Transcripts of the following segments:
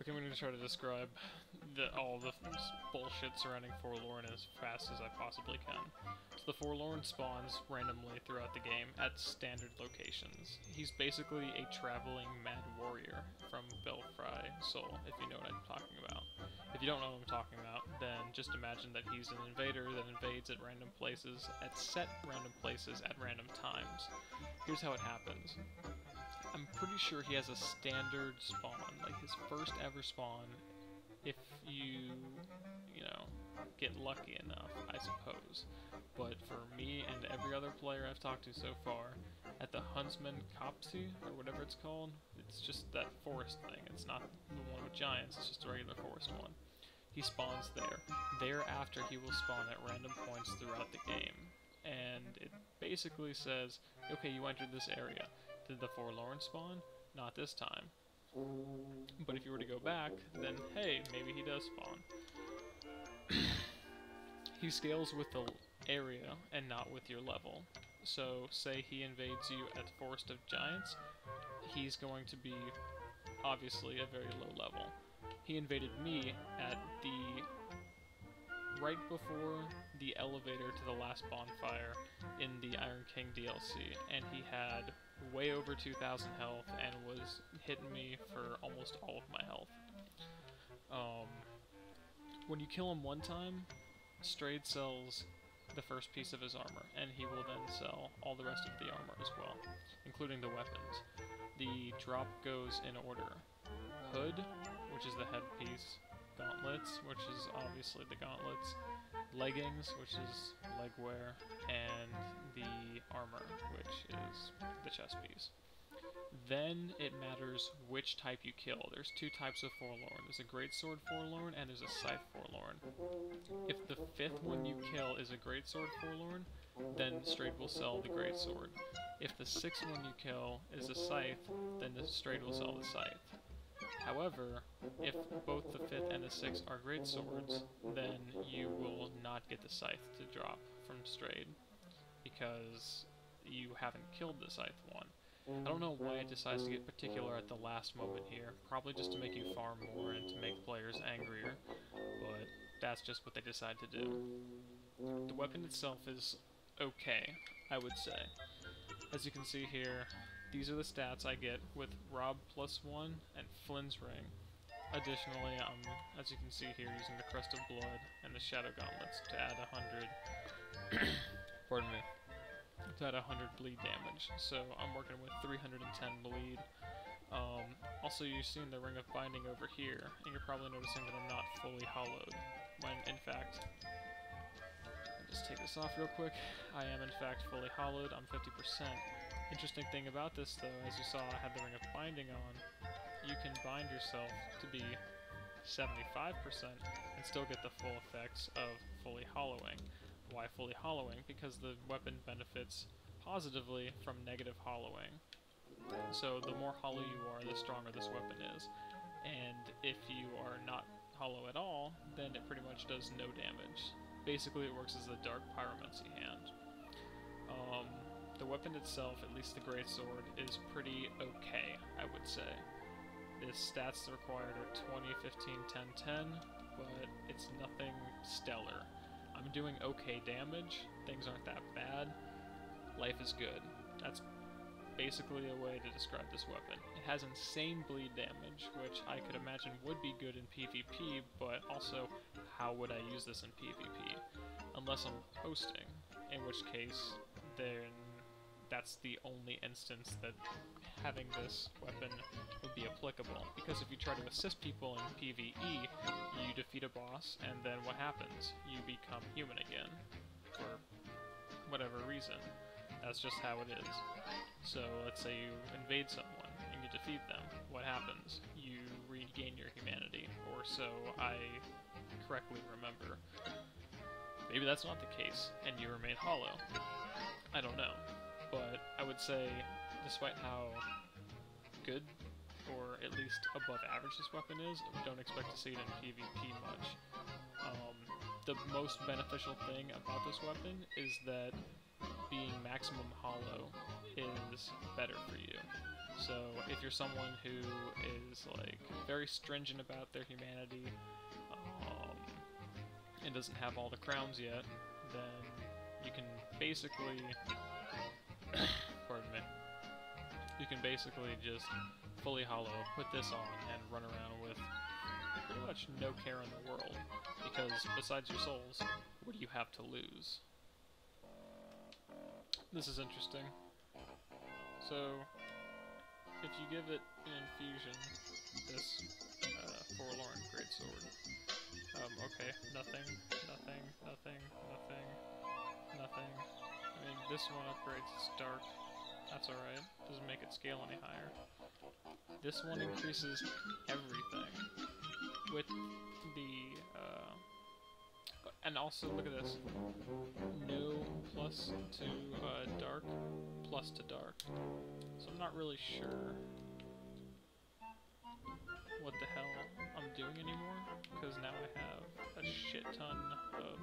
Okay, I'm going to try to describe all the bullshit surrounding Forlorn as fast as I possibly can. So the Forlorn spawns randomly throughout the game at standard locations. He's basically a traveling mad warrior from Belfry Soul, if you know what I'm talking about. If you don't know what I'm talking about, then just imagine that he's an invader that invades at random places, at set random places at random times. Here's how it happens. I'm pretty sure he has a standard spawn, like his first ever spawn, if you know, get lucky enough, I suppose. But for me and every other player I've talked to so far, at the Huntsman Copsey, or whatever it's called, it's just that forest thing. It's not the one with giants, it's just a regular forest one. He spawns there. Thereafter, he will spawn at random points throughout the game. And it basically says, okay, you entered this area. Did the Forlorn spawn? Not this time. But if you were to go back, then hey, maybe he does spawn. He scales with the area and not with your level. So, say he invades you at the Forest of Giants, he's going to be, obviously, a very low level. He invaded me at the right before the elevator to the last bonfire in the Iron King DLC, and he had way over 2,000 health and was hitting me for almost all of my health. When you kill him one time, Strayed sells the first piece of his armor, and he will then sell all the rest of the armor as well, including the weapons. The drop goes in order. Hood, which is the headpiece, gauntlets, which is obviously the gauntlets, leggings, which is leg wear, and the armor, which is the chest piece. Then it matters which type you kill. There's two types of Forlorn. There's a Greatsword Forlorn and there's a Scythe Forlorn. If the fifth one you kill is a Greatsword Forlorn, then Strayed will sell the Greatsword. If the sixth one you kill is a Scythe, then the Strayed will sell the Scythe. However, if both the 5th and the 6th are great swords, then you will not get the Scythe to drop from Strayed, because you haven't killed the Scythe one. I don't know why it decides to get particular at the last moment here, probably just to make you farm more and to make players angrier, but that's just what they decide to do. The weapon itself is okay, I would say. As you can see here, these are the stats I get with Rob +1 and Flynn's Ring. Additionally, I'm, as you can see here, using the Crest of Blood and the Shadow Gauntlets to add 100... pardon me. To add 100 bleed damage. So I'm working with 310 bleed. Also, you've seen the Ring of Binding over here, and you're probably noticing that I'm not fully hollowed, when in fact... Just take this off real quick. I am in fact fully hollowed. I'm 50%. Interesting thing about this though, as you saw I had the Ring of Binding on, you can bind yourself to be 75% and still get the full effects of fully hollowing. Why fully hollowing? Because the weapon benefits positively from negative hollowing. So the more hollow you are, the stronger this weapon is. And if you are not hollow at all, then it pretty much does no damage. Basically, it works as a Dark Pyromancy hand. The weapon itself, at least the Greatsword, is pretty okay, I would say. The stats required are 20, 15, 10, 10, but it's nothing stellar. I'm doing okay damage, things aren't that bad, life is good. That's basically a way to describe this weapon. It has insane bleed damage, which I could imagine would be good in PvP, but also, how would I use this in PvP? Unless I'm hosting, in which case, then that's the only instance that having this weapon would be applicable. Because if you try to assist people in PvE, you defeat a boss, and then what happens? You become human again. For whatever reason. That's just how it is. So, let's say you invade someone, and you defeat them. What happens? You regain your humanity, or so I correctly remember. Maybe that's not the case, and you remain hollow. I don't know. But I would say, despite how good, or at least above average this weapon is, we don't expect to see it in PvP much. The most beneficial thing about this weapon is that being maximum hollow is better for you. So if you're someone who is like very stringent about their humanity, and doesn't have all the crowns yet, then you can basically, pardon me, you can basically just fully hollow, put this on, and run around with pretty much no care in the world, because besides your souls, what do you have to lose? This is interesting. So, if you give it an infusion, this Forlorn Greatsword, okay, nothing. I mean, this one upgrades its dark. That's alright. Doesn't make it scale any higher. This one increases everything. With the, and also, look at this. No plus to dark, plus to dark. So I'm not really sure what the hell I'm doing anymore, because now I have a shit ton of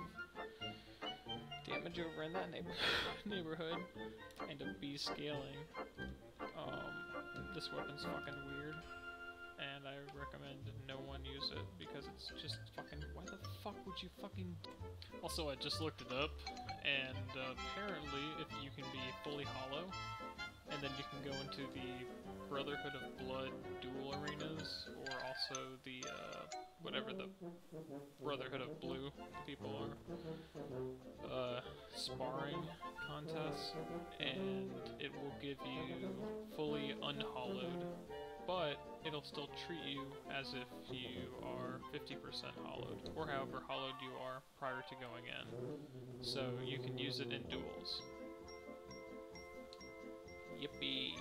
damage over in that neighborhood, and a B scaling. This weapon's fucking weird, and I recommend no one use it, because it's just fucking, why the fuck would you fucking... Also, I just looked it up, and apparently if you can be fully hollow, and then you can go into the Brotherhood of Blood duel arenas, or also the, whatever the Brotherhood of Blue people are, sparring contests, and it will give you fully unhollowed, but it'll still treat you as if you are 50% hollowed, or however hollowed you are prior to going in. So you can use it in duels. Yippee!